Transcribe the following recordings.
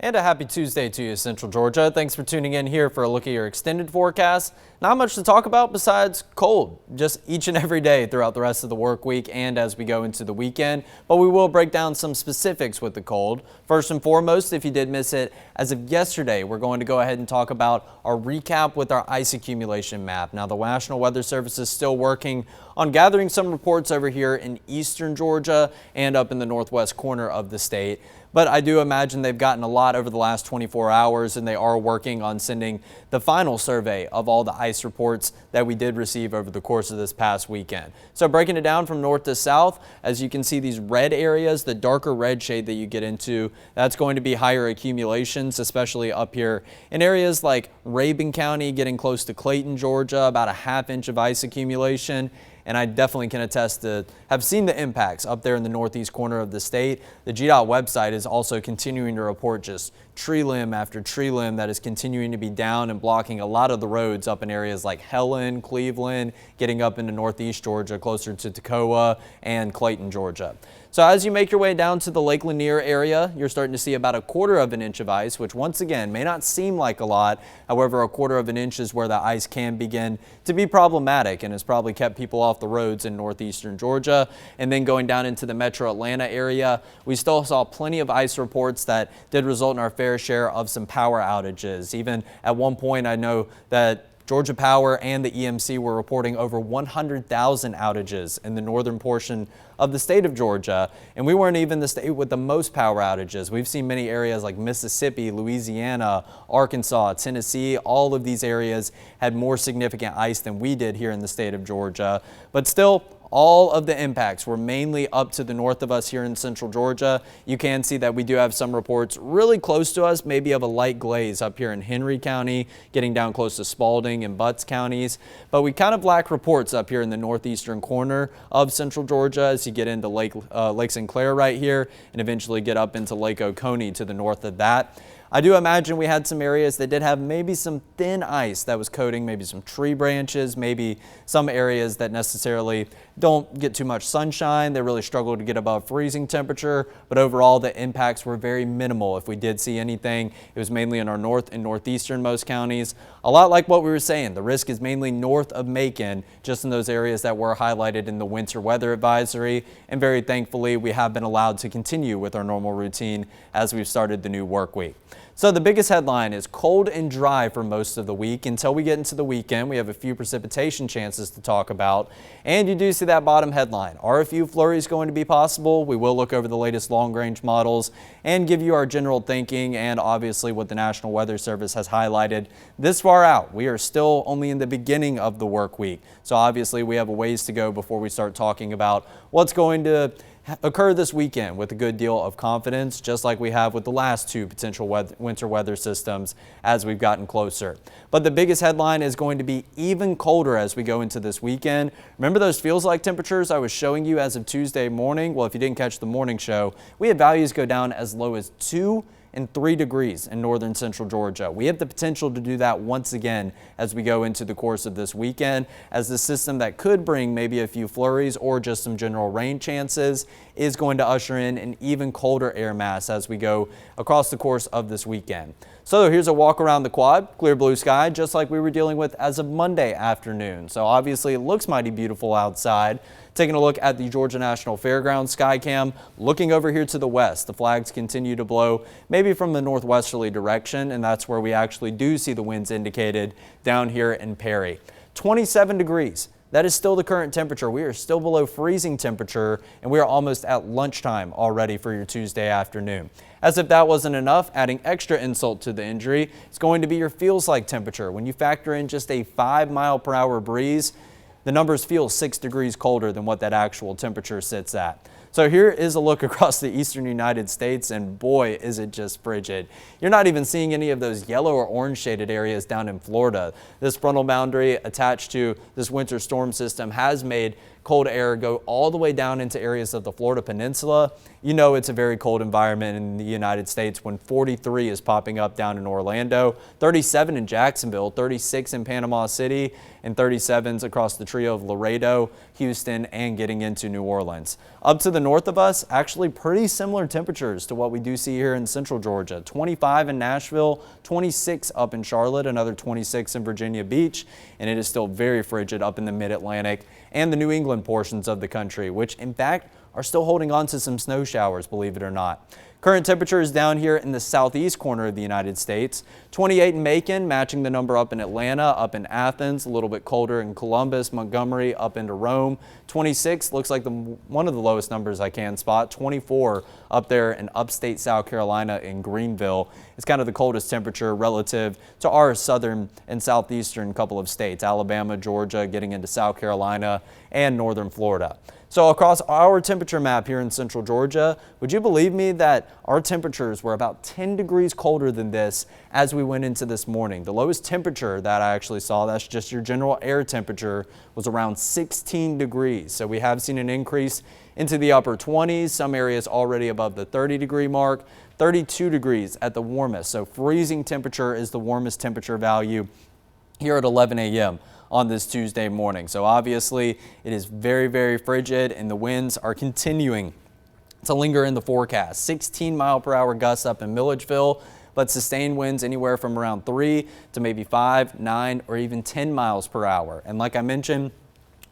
And a happy Tuesday to you, Central Georgia. Thanks for tuning in here for a look at your extended forecast. Not much to talk about besides cold, just each and every day throughout the rest of the work week and as we go into the weekend. But we will break down some specifics with the cold. First and foremost, if you did miss it, as of yesterday, we're going to go ahead and talk about our recap with our ice accumulation map. Now, the National Weather Service is still working on gathering some reports over here in eastern Georgia and up in the northwest corner of the state. But I do imagine they've gotten a lot over the last 24 hours, and they are working on sending the final survey of all the ice reports that we did receive over the course of this past weekend. So breaking it down from north to south, as you can see these red areas, the darker red shade that you get into, that's going to be higher accumulations, especially up here in areas like Rabun County, getting close to Clayton, Georgia, about a ½ inch of ice accumulation. And I definitely can attest to have seen the impacts up there in the northeast corner of the state. The GDOT website is also continuing to report just tree limb after tree limb that is continuing to be down and blocking a lot of the roads up in areas like Helen, Cleveland, getting up into northeast Georgia, closer to Toccoa and Clayton, Georgia. So as you make your way down to the Lake Lanier area, you're starting to see about a ½ inch of ice, which once again may not seem like a lot. However, a ½ inch is where the ice can begin to be problematic and has probably kept people off the roads in northeastern Georgia. And then going down into the metro Atlanta area, we still saw plenty of ice reports that did result in our fair share of some power outages. Even at one point, I know that Georgia Power and the EMC were reporting over 100,000 outages in the northern portion of the state of Georgia, and we weren't even the state with the most power outages. We've seen many areas like Mississippi, Louisiana, Arkansas, Tennessee. All of these areas had more significant ice than we did here in the state of Georgia, but still, all of the impacts were mainly up to the north of us here in central Georgia. You can see that we do have some reports really close to us, maybe of a light glaze up here in Henry County, getting down close to Spalding and Butts counties. But we kind of lack reports up here in the northeastern corner of central Georgia as you get into Lake Sinclair right here and eventually get up into Lake Oconee to the north of that. I do imagine we had some areas that did have maybe some thin ice that was coating maybe some tree branches, maybe some areas that necessarily don't get too much sunshine. They really struggle to get above freezing temperature, but overall the impacts were very minimal. If we did see anything, it was mainly in our north and northeastern most counties. A lot like what we were saying, the risk is mainly north of Macon, just in those areas that were highlighted in the winter weather advisory. And very thankfully, we have been allowed to continue with our normal routine as we've started the new work week. So the biggest headline is cold and dry for most of the week. Until we get into the weekend, we have a few precipitation chances to talk about. And you do see that bottom headline. Are a few flurries going to be possible? We will look over the latest long-range models and give you our general thinking and obviously what the National Weather Service has highlighted this far out. We are still only in the beginning of the work week. So obviously we have a ways to go before we start talking about what's going to occur this weekend with a good deal of confidence, just like we have with the last two potential winter weather systems as we've gotten closer. But the biggest headline is going to be even colder as we go into this weekend. Remember those feels like temperatures I was showing you as of Tuesday morning? Well, if you didn't catch the morning show, we had values go down as low as 2 and 3 degrees in northern central Georgia. We have the potential to do that once again as we go into the course of this weekend, as the system that could bring maybe a few flurries or just some general rain chances is going to usher in an even colder air mass as we go across the course of this weekend. So here's a walk around the quad, clear blue sky, just like we were dealing with as of Monday afternoon. So obviously it looks mighty beautiful outside. Taking a look at the Georgia National Fairgrounds Skycam, looking over here to the west, the flags continue to blow maybe from the northwesterly direction, and that's where we actually do see the winds indicated down here in Perry. 27 degrees. That is still the current temperature. We are still below freezing temperature, and we are almost at lunchtime already for your Tuesday afternoon. As if that wasn't enough, adding extra insult to the injury, it's going to be your feels like temperature. When you factor in just a 5-mile-per-hour breeze, the numbers feel 6 degrees colder than what that actual temperature sits at. So here is a look across the eastern United States, and boy, is it just frigid. You're not even seeing any of those yellow or orange shaded areas down in Florida. This frontal boundary attached to this winter storm system has made cold air go all the way down into areas of the Florida Peninsula, you know it's a very cold environment in the United States when 43 is popping up down in Orlando, 37 in Jacksonville, 36 in Panama City, and 37s across the trio of Laredo, Houston, and getting into New Orleans. Up to the north of us, actually pretty similar temperatures to what we do see here in central Georgia. 25 in Nashville, 26 up in Charlotte, another 26 in Virginia Beach, and it is still very frigid up in the mid-Atlantic and the New England portions of the country, which in fact are still holding on to some snow showers, believe it or not. Current temperature is down here in the southeast corner of the United States. 28 in Macon, matching the number up in Atlanta, up in Athens, a little bit colder in Columbus, Montgomery, up into Rome. 26 looks like one of the lowest numbers I can spot. 24 up there in upstate South Carolina in Greenville. It's kind of the coldest temperature relative to our southern and southeastern couple of states, Alabama, Georgia, getting into South Carolina and northern Florida. So across our temperature map here in central Georgia, would you believe me that our temperatures were about 10 degrees colder than this as we went into this morning? The lowest temperature that I actually saw, that's just your general air temperature, was around 16 degrees. So we have seen an increase into the upper 20s, some areas already above the 30-degree mark, 32 degrees at the warmest. So freezing temperature is the warmest temperature value here at 11 a.m. on this Tuesday morning. So obviously it is very, very frigid and the winds are continuing to linger in the forecast. 16-mile-per-hour gusts up in Milledgeville, but sustained winds anywhere from around 3 to maybe 5, 9, or even 10 miles per hour. And like I mentioned,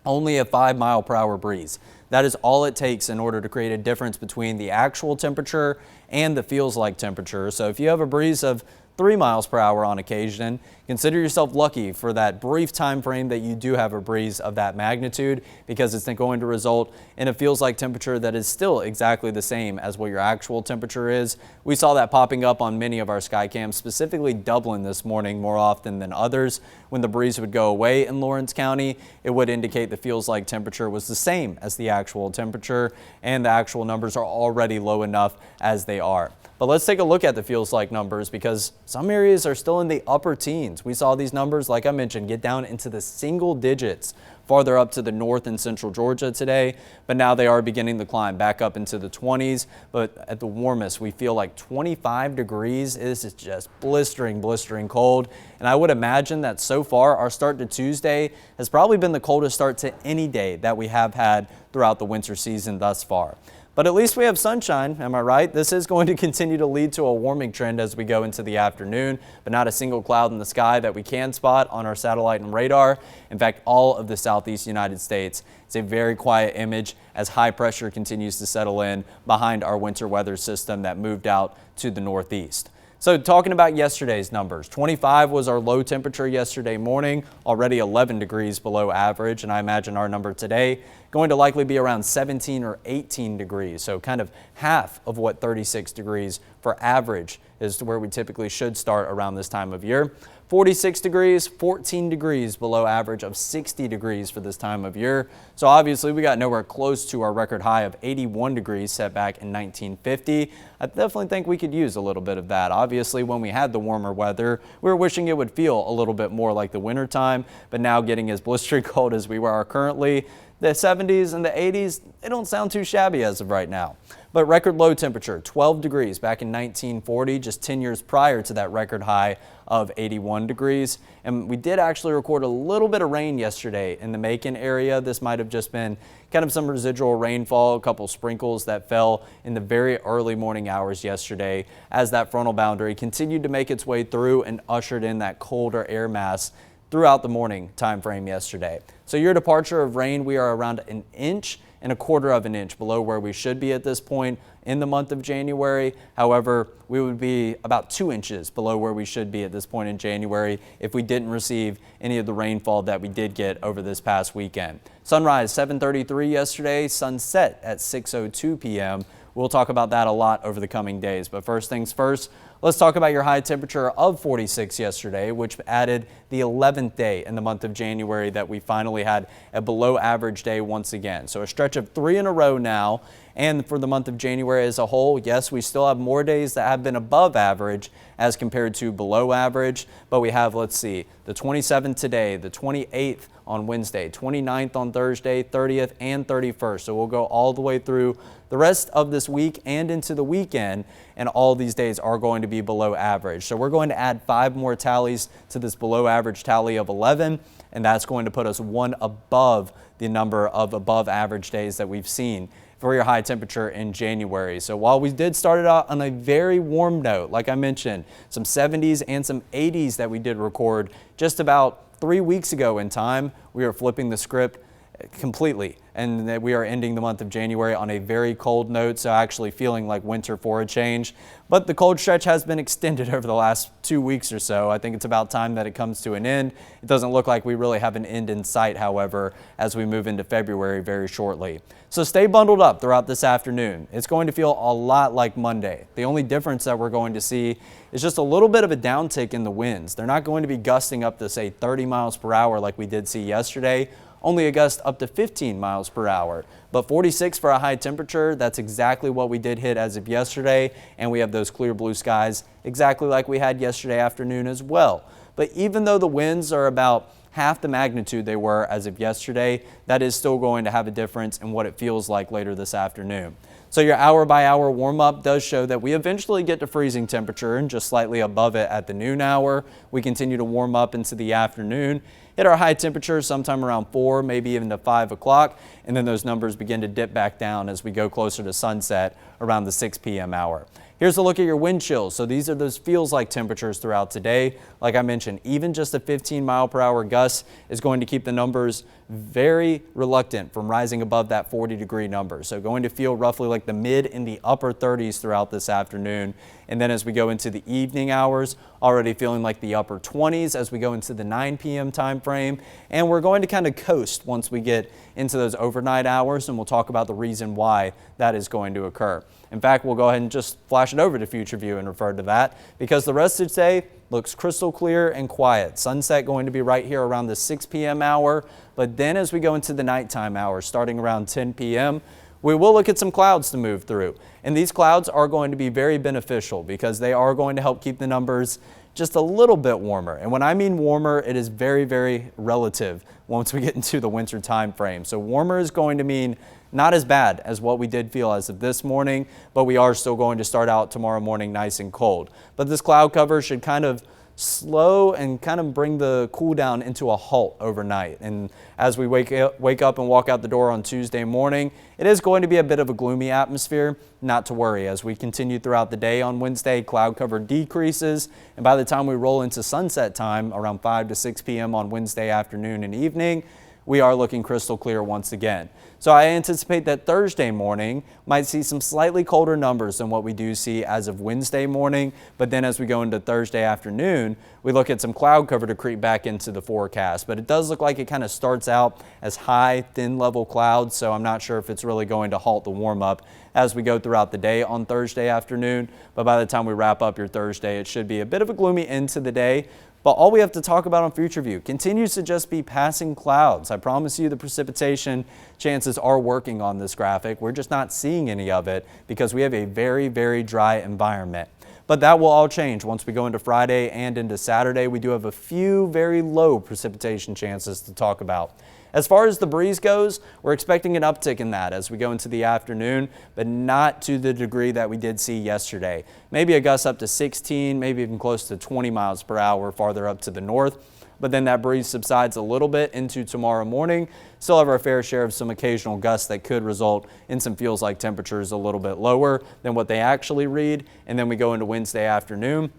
only a 5-mile-per-hour breeze. That is all it takes in order to create a difference between the actual temperature and the feels like temperature. So if you have a breeze of 3 miles per hour on occasion, consider yourself lucky for that brief time frame that you do have a breeze of that magnitude, because it's going to result in a feels like temperature that is still exactly the same as what your actual temperature is. We saw that popping up on many of our sky cams, specifically Dublin this morning more often than others. When the breeze would go away in Lawrence County, it would indicate the feels like temperature was the same as the actual temperature, and the actual numbers are already low enough as they are. But let's take a look at the feels like numbers, because some areas are still in the upper teens. We saw these numbers, like I mentioned, get down into the single digits farther up to the north in central Georgia today, but now they are beginning to climb back up into the 20s. But at the warmest, we feel like 25 degrees. This is just blistering, blistering cold. And I would imagine that so far our start to Tuesday has probably been the coldest start to any day that we have had throughout the winter season thus far. But at least we have sunshine, am I right? This is going to continue to lead to a warming trend as we go into the afternoon, but not a single cloud in the sky that we can spot on our satellite and radar. In fact, all of the southeast United States, it's a very quiet image as high pressure continues to settle in behind our winter weather system that moved out to the northeast. So talking about yesterday's numbers, 25 was our low temperature yesterday morning, already 11 degrees below average, and I imagine our number today going to likely be around 17 or 18 degrees, so kind of half of what 36 degrees for average is where we typically should start around this time of year. 46 degrees, 14 degrees below average of 60 degrees for this time of year. So obviously we got nowhere close to our record high of 81 degrees set back in 1950. I definitely think we could use a little bit of that. Obviously when we had the warmer weather, we were wishing it would feel a little bit more like the winter time, but now getting as blistering cold as we are currently, the 70s and the 80s, they don't sound too shabby as of right now. But record low temperature, 12 degrees back in 1940, just 10 years prior to that record high of 81 degrees. And we did actually record a little bit of rain yesterday in the Macon area. This might have just been kind of some residual rainfall, a couple sprinkles that fell in the very early morning hours yesterday as that frontal boundary continued to make its way through and ushered in that colder air mass throughout the morning time frame yesterday. So your departure of rain, we are around 1.25 inches below where we should be at this point in the month of January. However, we would be about 2 inches below where we should be at this point in January if we didn't receive any of the rainfall that we did get over this past weekend. Sunrise 7:33 yesterday, sunset at 6:02 p.m. We'll talk about that a lot over the coming days. But first things first, let's talk about your high temperature of 46 yesterday, which added the 11th day in the month of January that we finally had a below average day once again. So a stretch of 3 in a row now. And for the month of January as a whole, yes, we still have more days that have been above average as compared to below average. But we have, let's see, the 27th today, the 28th on Wednesday, 29th on Thursday, 30th and 31st. So we'll go all the way through the rest of this week and into the weekend, and all these days are going to be below average. So we're going to add 5 more tallies to this below average tally of 11, and that's going to put us 1 above the number of above average days that we've seen for your high temperature in January. So while we did start it out on a very warm note, like I mentioned, some 70s and some 80s that we did record just about 3 weeks ago in time, we are flipping the script completely, and that we are ending the month of January on a very cold note, so actually feeling like winter for a change. But the cold stretch has been extended over the last 2 weeks or so. I think it's about time that it comes to an end. It doesn't look like we really have an end in sight, however, as we move into February very shortly. So stay bundled up throughout this afternoon. It's going to feel a lot like Monday. The only difference that we're going to see is just a little bit of a downtick in the winds. They're not going to be gusting up to, say, 30 miles per hour like we did see yesterday. Only a gust up to 15 miles per hour. But 46 for a high temperature, that's exactly what we did hit as of yesterday, and we have those clear blue skies exactly like we had yesterday afternoon as well. But even though the winds are about half the magnitude they were as of yesterday, that is still going to have a difference in what it feels like later this afternoon. So your hour-by-hour warm-up does show that we eventually get to freezing temperature and just slightly above it at the noon hour. We continue to warm up into the afternoon, hit our high temperature sometime around 4, maybe even to 5 o'clock, and then those numbers begin to dip back down as we go closer to sunset around the 6 p.m. hour. Here's a look at your wind chills. So these are those feels like temperatures throughout today. Like I mentioned, even just a 15 mile per hour gust is going to keep the numbers very reluctant from rising above that 40-degree number. So going to feel roughly like the mid and the upper 30s throughout this afternoon. And then as we go into the evening hours, already feeling like the upper 20s as we go into the 9 p.m. time frame. And we're going to kind of coast once we get into those overnight hours, and we'll talk about the reason why that is going to occur. In fact, we'll go ahead and just flash it over to Future View and refer to that, because the rest of today looks crystal clear and quiet. Sunset going to be right here around the 6 p.m. hour, but then as we go into the nighttime hours, starting around 10 p.m., we will look at some clouds to move through. And these clouds are going to be very beneficial because they are going to help keep the numbers just a little bit warmer. And when I mean warmer, it is very, very relative once we get into the winter time frame. So warmer is going to mean not as bad as what we did feel as of this morning, but we are still going to start out tomorrow morning nice and cold. But this cloud cover should kind of slow and kind of bring the cool down into a halt overnight. And as we wake up and walk out the door on Tuesday morning, it is going to be a bit of a gloomy atmosphere. Not to worry, as we continue throughout the day on Wednesday, cloud cover decreases, and by the time we roll into sunset time around 5 to 6 p.m. on Wednesday afternoon and evening, we are looking crystal clear once again. So I anticipate that Thursday morning might see some slightly colder numbers than what we do see as of Wednesday morning. But then as we go into Thursday afternoon, we look at some cloud cover to creep back into the forecast. But it does look like it kind of starts out as high, thin level clouds. So I'm not sure if it's really going to halt the warm up as we go throughout the day on Thursday afternoon. But by the time we wrap up your Thursday, it should be a bit of a gloomy end to the day. But all we have to talk about on Future View continues to just be passing clouds. I promise you the precipitation chances are working on this graphic. We're just not seeing any of it because we have a very, very dry environment. But that will all change once we go into Friday and into Saturday. We do have a few very low precipitation chances to talk about. As far as the breeze goes, we're expecting an uptick in that as we go into the afternoon, but not to the degree that we did see yesterday. Maybe a gust up to 16, maybe even close to 20 miles per hour farther up to the north. But then that breeze subsides a little bit into tomorrow morning. Still have our fair share of some occasional gusts that could result in some feels like temperatures a little bit lower than what they actually read. And then we go into Wednesday afternoon.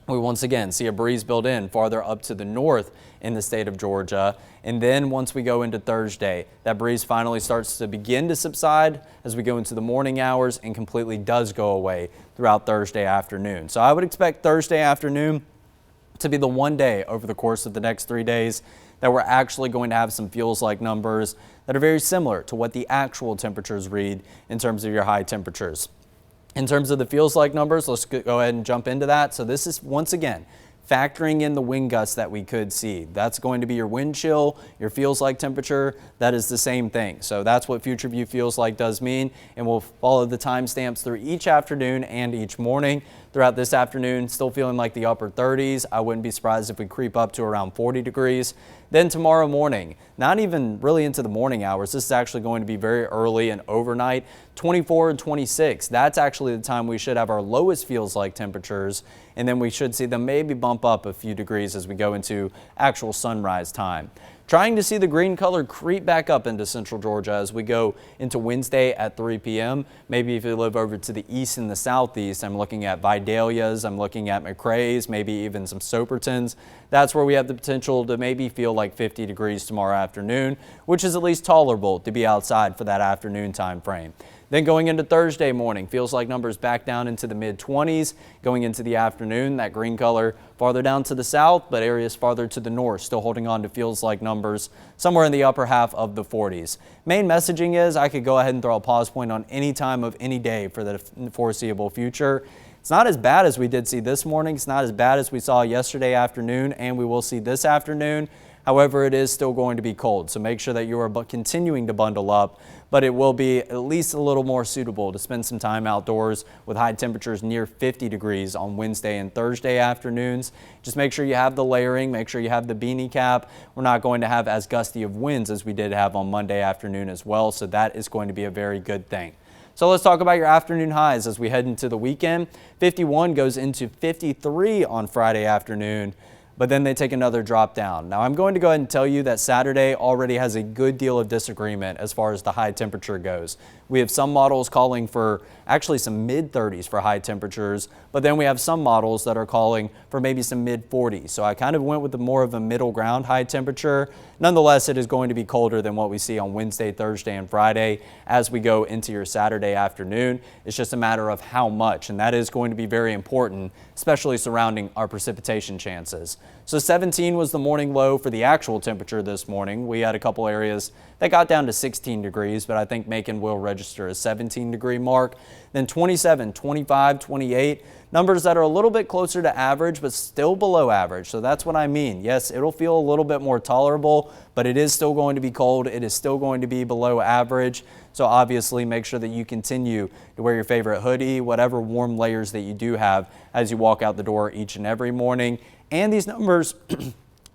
We once again see a breeze build in farther up to the north in the state of Georgia. And then once we go into Thursday, that breeze finally starts to begin to subside as we go into the morning hours and completely does go away throughout Thursday afternoon. So I would expect Thursday afternoon to be the one day over the course of the next 3 days that we're actually going to have some feels like numbers that are very similar to what the actual temperatures read in terms of your high temperatures. In terms of the feels like numbers, let's go ahead and jump into that. So this is once again factoring in the wind gusts that we could see. That's going to be your wind chill, your feels like temperature. That is the same thing. So that's what future view feels like does mean, and we'll follow the timestamps through each afternoon and each morning. Throughout this afternoon, still feeling like the upper 30s. I wouldn't be surprised if we creep up to around 40 degrees. Then tomorrow morning, not even really into the morning hours, this is actually going to be very early and overnight, 24 and 26. That's actually the time we should have our lowest feels like temperatures, and then we should see them maybe bump up a few degrees as we go into actual sunrise time. Trying to see the green color creep back up into central Georgia as we go into Wednesday at 3 p.m. Maybe if you live over to the east and the southeast, I'm looking at Vidalias, I'm looking at McRae's, maybe even some Sopertons. That's where we have the potential to maybe feel like 50 degrees tomorrow afternoon, which is at least tolerable to be outside for that afternoon time frame. Then going into Thursday morning, feels like numbers back down into the mid-20s. Going into the afternoon, that green color farther down to the south, but areas farther to the north still holding on to feels like numbers somewhere in the upper half of the 40s. Main messaging is I could go ahead and throw a pause point on any time of any day for the foreseeable future. It's not as bad as we did see this morning. It's not as bad as we saw yesterday afternoon, and we will see this afternoon. However, it is still going to be cold, so make sure that you are continuing to bundle up, but it will be at least a little more suitable to spend some time outdoors with high temperatures near 50 degrees on Wednesday and Thursday afternoons. Just make sure you have the layering, make sure you have the beanie cap. We're not going to have as gusty of winds as we did have on Monday afternoon as well, so that is going to be a very good thing. So let's talk about your afternoon highs as we head into the weekend. 51 goes into 53 on Friday afternoon, but then they take another drop down. Now I'm going to go ahead and tell you that Saturday already has a good deal of disagreement as far as the high temperature goes. We have some models calling for actually some mid-30s for high temperatures, but then we have some models that are calling for maybe some mid-40s. So I kind of went with the more of a middle ground high temperature. Nonetheless, it is going to be colder than what we see on Wednesday, Thursday, and Friday as we go into your Saturday afternoon. It's just a matter of how much, and that is going to be very important, especially surrounding our precipitation chances. So 17 was the morning low for the actual temperature this morning. We had a couple areas that got down to 16 degrees, but I think Macon will register a 17-degree mark. Then 27, 25, 28, numbers that are a little bit closer to average, but still below average. So that's what I mean. Yes, it'll feel a little bit more tolerable, but it is still going to be cold. It is still going to be below average. So obviously make sure that you continue to wear your favorite hoodie, whatever warm layers that you do have as you walk out the door each and every morning. And these numbers,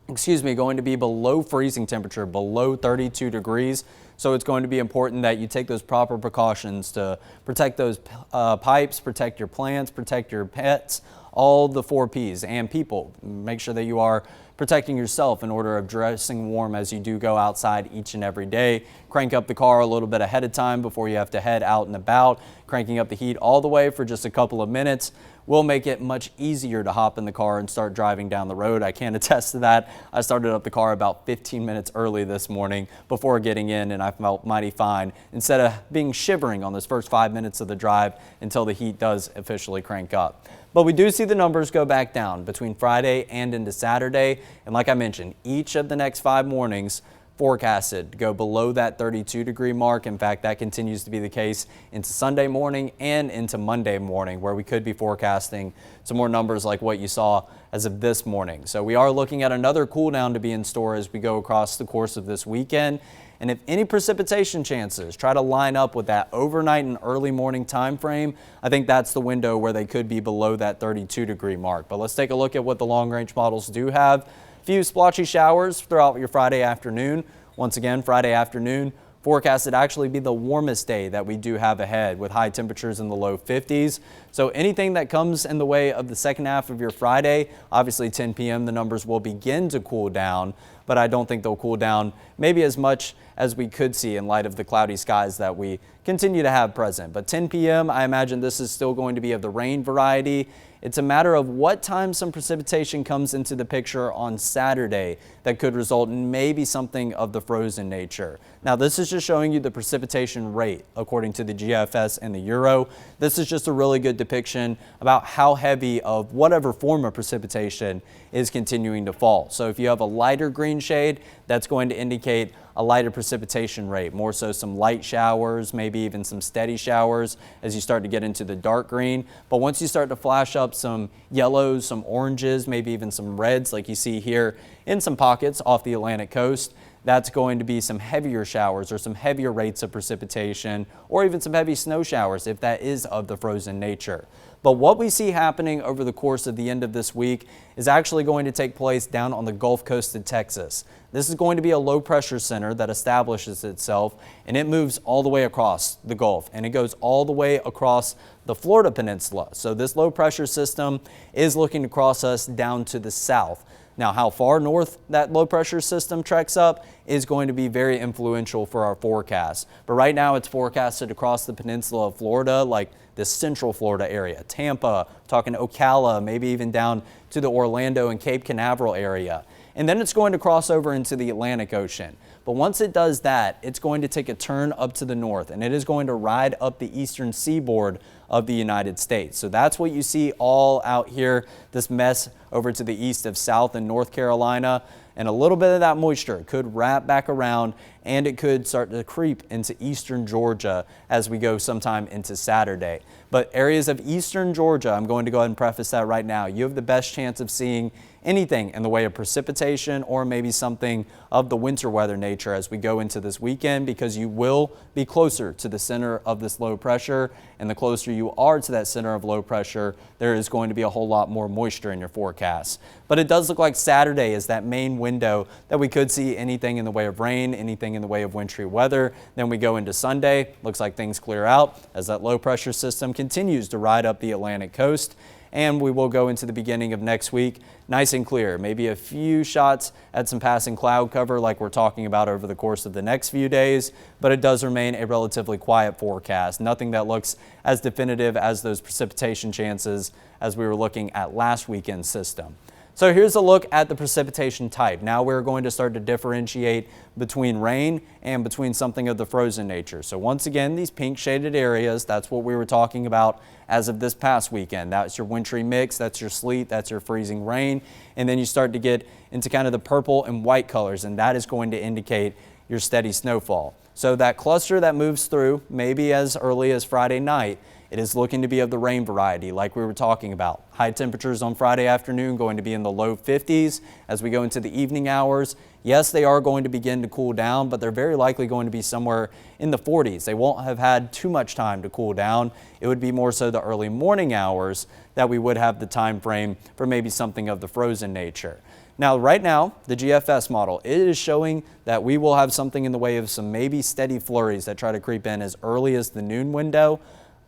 going to be below freezing temperature, below 32 degrees. So it's going to be important that you take those proper precautions to protect those pipes, protect your plants, protect your pets, all the 4 Ps and people. Make sure that you are protecting yourself in order of dressing warm as you do go outside each and every day. Crank up the car a little bit ahead of time before you have to head out and about. Cranking up the heat all the way for just a couple of minutes will make it much easier to hop in the car and start driving down the road. I can attest to that. I started up the car about 15 minutes early this morning before getting in, and I felt mighty fine instead of being shivering on those first 5 minutes of the drive until the heat does officially crank up. But we do see the numbers go back down between Friday and into Saturday. And like I mentioned, each of the next 5 mornings forecasted to go below that 32-degree mark. In fact, that continues to be the case into Sunday morning and into Monday morning, where we could be forecasting some more numbers like what you saw as of this morning. So we are looking at another cool down to be in store as we go across the course of this weekend. And if any precipitation chances try to line up with that overnight and early morning time frame, I think that's the window where they could be below that 32-degree mark. But let's take a look at what the long-range models do have. A few splotchy showers throughout your Friday afternoon. Once again, Friday afternoon forecasted actually be the warmest day that we do have ahead, with high temperatures in the low 50s. So anything that comes in the way of the second half of your Friday, obviously 10 p.m. the numbers will begin to cool down, but I don't think they'll cool down maybe as much as we could see in light of the cloudy skies that we continue to have present. But 10 p.m. I imagine this is still going to be of the rain variety. It's a matter of what time some precipitation comes into the picture on Saturday that could result in maybe something of the frozen nature. Now, this is just showing you the precipitation rate according to the GFS and the Euro. This is just a really good depiction about how heavy of whatever form of precipitation is continuing to fall. So if you have a lighter green wind shade, that's going to indicate a lighter precipitation rate, more so some light showers, maybe even some steady showers as you start to get into the dark green. But once you start to flash up some yellows, some oranges, maybe even some reds like you see here in some pockets off the Atlantic coast, that's going to be some heavier showers or some heavier rates of precipitation or even some heavy snow showers if that is of the frozen nature. But what we see happening over the course of the end of this week is actually going to take place down on the Gulf Coast of Texas. This is going to be a low pressure center that establishes itself, and it moves all the way across the Gulf, and it goes all the way across the Florida Peninsula. So this low pressure system is looking to cross us down to the south. Now, how far north that low pressure system treks up is going to be very influential for our forecast. But right now it's forecasted across the peninsula of Florida, like the central Florida area, Tampa, talking Ocala, maybe even down to the Orlando and Cape Canaveral area. And then it's going to cross over into the Atlantic Ocean. But once it does that, it's going to take a turn up to the north, and it is going to ride up the eastern seaboard of the United States. So that's what you see all out here, this mess over to the east of South and North Carolina. And a little bit of that moisture could wrap back around, and it could start to creep into eastern Georgia as we go sometime into Saturday. But areas of eastern Georgia, I'm going to go ahead and preface that right now, you have the best chance of seeing anything in the way of precipitation or maybe something of the winter weather nature as we go into this weekend, because you will be closer to the center of this low pressure, and the closer you are to that center of low pressure, there is going to be a whole lot more moisture in your forecast. But it does look like Saturday is that main window that we could see anything in the way of rain, anything in the way of wintry weather. Then we go into Sunday, looks like things clear out as that low pressure system continues to ride up the Atlantic coast. And we will go into the beginning of next week nice and clear, maybe a few shots at some passing cloud cover like we're talking about over the course of the next few days, but it does remain a relatively quiet forecast. Nothing that looks as definitive as those precipitation chances as we were looking at last weekend's system. So here's a look at the precipitation type. Now we're going to start to differentiate between rain and between something of the frozen nature. So once again, these pink shaded areas, that's what we were talking about as of this past weekend. That's your wintry mix, that's your sleet, that's your freezing rain. And then you start to get into kind of the purple and white colors, and that is going to indicate your steady snowfall. So that cluster that moves through maybe as early as Friday night, it is looking to be of the rain variety like we were talking about. High temperatures on Friday afternoon going to be in the low 50s as we go into the evening hours. Yes, they are going to begin to cool down, but they're very likely going to be somewhere in the 40s. They won't have had too much time to cool down. It would be more so the early morning hours that we would have the time frame for maybe something of the frozen nature. Now, right now, the GFS model, it is showing that we will have something in the way of some maybe steady flurries that try to creep in as early as the noon window.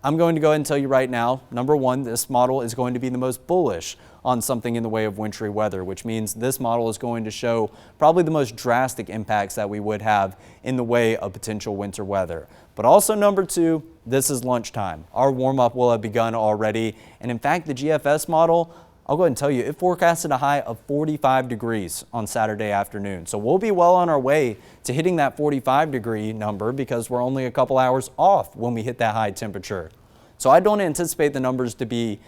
I'm going to go ahead and tell you right now, number one, this model is going to be the most bullish on something in the way of wintry weather, which means this model is going to show probably the most drastic impacts that we would have in the way of potential winter weather. But also number two, this is lunchtime. Our warm-up will have begun already, and in fact, the GFS model, I'll go ahead and tell you, it forecasted a high of 45 degrees on Saturday afternoon. So we'll be well on our way to hitting that 45-degree number because we're only a couple hours off when we hit that high temperature. So I don't anticipate the numbers to be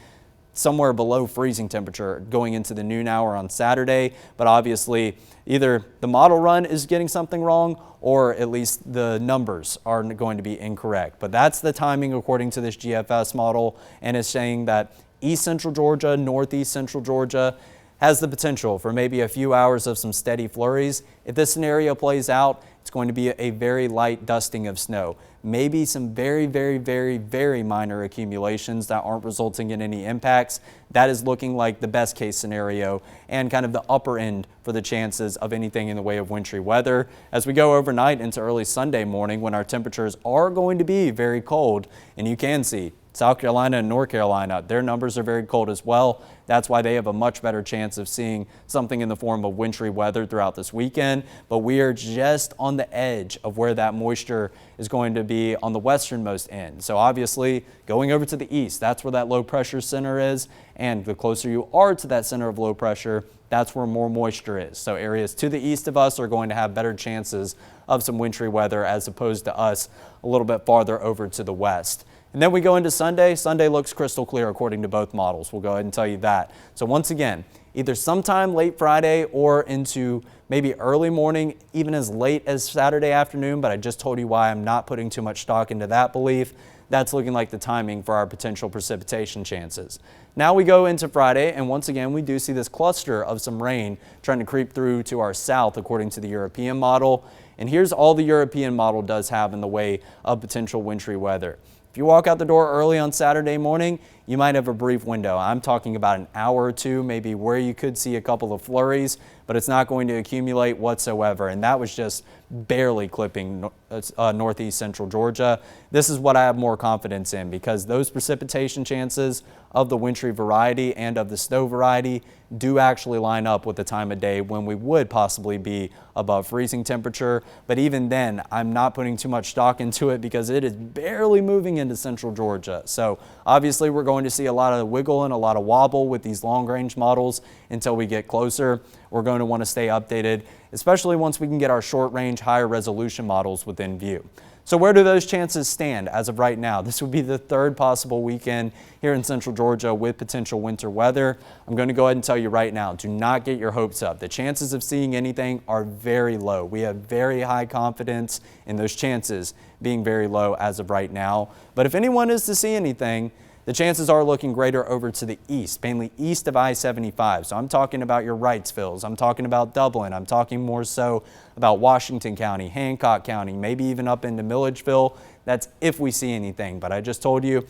somewhere below freezing temperature going into the noon hour on Saturday, but obviously either the model run is getting something wrong or at least the numbers are going to be incorrect. But that's the timing according to this GFS model, and it's saying that East Central Georgia, Northeast Central Georgia has the potential for maybe a few hours of some steady flurries. If this scenario plays out, it's going to be a very light dusting of snow. Maybe some very, very, very, very minor accumulations that aren't resulting in any impacts. That is looking like the best case scenario and kind of the upper end for the chances of anything in the way of wintry weather. As we go overnight into early Sunday morning when our temperatures are going to be very cold, and you can see South Carolina and North Carolina, their numbers are very cold as well. That's why they have a much better chance of seeing something in the form of wintry weather throughout this weekend. But we are just on the edge of where that moisture is going to be on the westernmost end. So obviously going over to the east, that's where that low pressure center is. And the closer you are to that center of low pressure, that's where more moisture is. So areas to the east of us are going to have better chances of some wintry weather as opposed to us a little bit farther over to the west. And then we go into Sunday. Sunday looks crystal clear according to both models. We'll go ahead and tell you that. So once again, either sometime late Friday or into maybe early morning, even as late as Saturday afternoon, but I just told you why I'm not putting too much stock into that belief. That's looking like the timing for our potential precipitation chances. Now we go into Friday, and once again, we do see this cluster of some rain trying to creep through to our south according to the European model. And here's all the European model does have in the way of potential wintry weather. If you walk out the door early on Saturday morning, you might have a brief window. I'm talking about an hour or two, maybe, where you could see a couple of flurries, but it's not going to accumulate whatsoever. And that was just barely clipping northeast central Georgia. This is what I have more confidence in, because those precipitation chances of the wintry variety and of the snow variety do actually line up with the time of day when we would possibly be above freezing temperature. But even then, I'm not putting too much stock into it because it is barely moving into central Georgia. So obviously we're going to see a lot of wiggle and a lot of wobble with these long range models until we get closer. We're going to want to stay updated, especially once we can get our short range, higher resolution models within view. So where do those chances stand as of right now? This would be the third possible weekend here in central Georgia with potential winter weather. I'm going to go ahead and tell you right now, do not get your hopes up. The chances of seeing anything are very low. We have very high confidence in those chances being very low as of right now. But if anyone is to see anything, the chances are looking greater over to the east, mainly east of I-75. So I'm talking about your Wrightsvilles. I'm talking about Dublin. I'm talking more so about Washington County, Hancock County, maybe even up into Milledgeville. That's if we see anything. But I just told you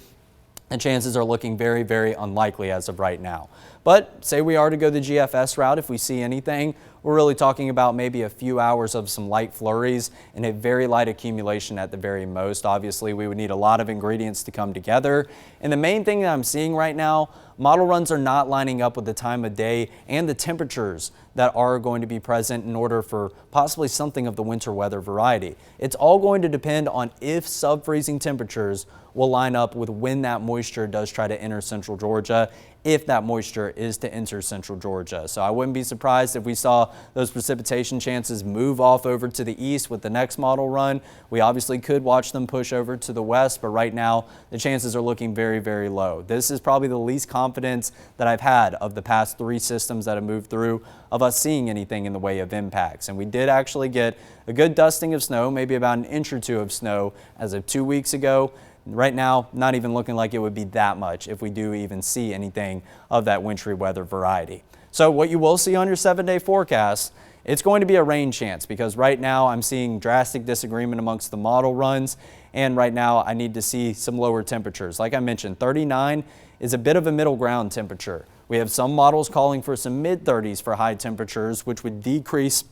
the chances are looking very, very unlikely as of right now. But say we are to go the GFS route, if we see anything, we're really talking about maybe a few hours of some light flurries and a very light accumulation at the very most. Obviously, we would need a lot of ingredients to come together. And the main thing that I'm seeing right now, model runs are not lining up with the time of day and the temperatures that are going to be present in order for possibly something of the winter weather variety. It's all going to depend on if sub-freezing temperatures will line up with when that moisture does try to enter central Georgia, if that moisture is to enter central Georgia. So I wouldn't be surprised if we saw those precipitation chances move off over to the east with the next model run. We obviously could watch them push over to the west, but right now the chances are looking very, very low. This is probably the least confidence that I've had of the past three systems that have moved through of us seeing anything in the way of impacts. And we did actually get a good dusting of snow, maybe about an inch or two of snow as of 2 weeks ago. Right now, not even looking like it would be that much if we do even see anything of that wintry weather variety. So what you will see on your 7-day forecast, it's going to be a rain chance, because right now I'm seeing drastic disagreement amongst the model runs, and right now I need to see some lower temperatures. Like I mentioned, 39 is a bit of a middle ground temperature. We have some models calling for some mid-30s for high temperatures, which would decrease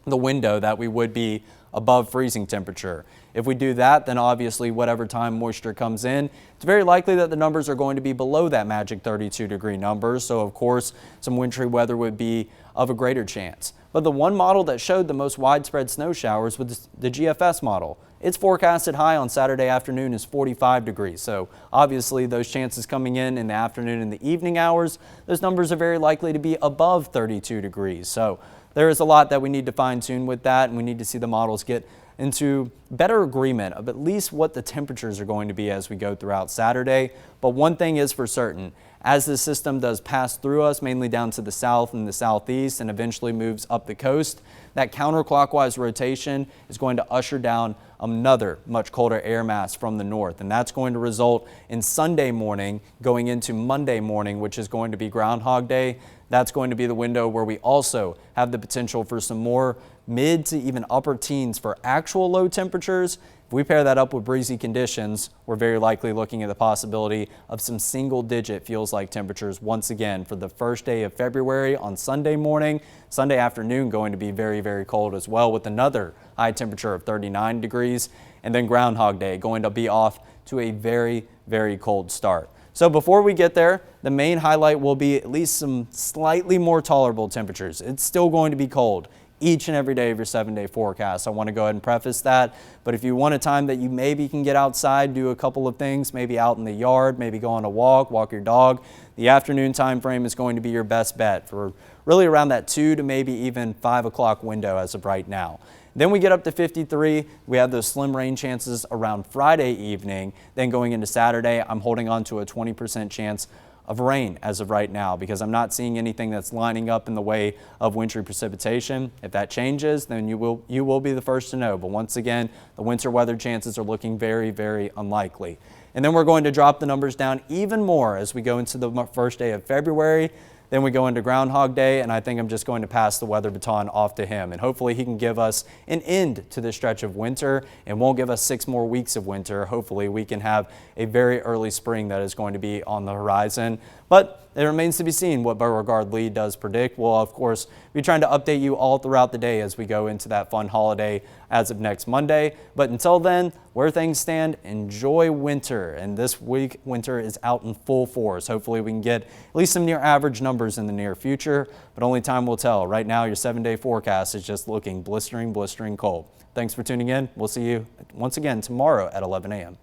the window that we would be above freezing temperature. If we do that, then obviously whatever time moisture comes in, it's very likely that the numbers are going to be below that magic 32-degree number. So of course, some wintry weather would be of a greater chance. But the one model that showed the most widespread snow showers was the GFS model. Its forecasted high on Saturday afternoon is 45 degrees. So obviously those chances coming in the afternoon and the evening hours, those numbers are very likely to be above 32 degrees. So there is a lot that we need to fine tune with that, and we need to see the models get into better agreement of at least what the temperatures are going to be as we go throughout Saturday. But one thing is for certain, as this system does pass through us, mainly down to the south and the southeast, and eventually moves up the coast, that counterclockwise rotation is going to usher down another much colder air mass from the north. And that's going to result in Sunday morning going into Monday morning, which is going to be Groundhog Day. That's going to be the window where we also have the potential for some more mid to even upper teens for actual low temperatures. If we pair that up with breezy conditions, we're very likely looking at the possibility of some single-digit feels-like temperatures once again for the first day of February on Sunday morning. Sunday afternoon going to be very, very cold as well, with another high temperature of 39 degrees. And then Groundhog Day going to be off to a very, very cold start. So before we get there, the main highlight will be at least some slightly more tolerable temperatures. It's still going to be cold each and every day of your 7-day forecast. I want to go ahead and preface that. But if you want a time that you maybe can get outside, do a couple of things, maybe out in the yard, maybe go on a walk your dog, the afternoon time frame is going to be your best bet for really around that 2 to maybe even 5 o'clock window as of right now. Then we get up to 53. We have those slim rain chances around Friday evening. Then going into Saturday, I'm holding on to a 20% chance of rain as of right now because I'm not seeing anything that's lining up in the way of wintry precipitation. If that changes, then you will be the first to know. But once again, the winter weather chances are looking very, very unlikely. And then we're going to drop the numbers down even more as we go into the first day of February. Then we go into Groundhog Day, and I think I'm just going to pass the weather baton off to him. And hopefully he can give us an end to this stretch of winter and won't give us 6 more weeks of winter. Hopefully we can have a very early spring that is going to be on the horizon. But it remains to be seen what Beauregard Lee does predict. We'll, of course, be trying to update you all throughout the day as we go into that fun holiday as of next Monday. But until then, where things stand, enjoy winter. And this week, winter is out in full force. Hopefully we can get at least some near average numbers in the near future, but only time will tell. Right now, your 7-day forecast is just looking blistering, blistering cold. Thanks for tuning in. We'll see you once again tomorrow at 11 a.m.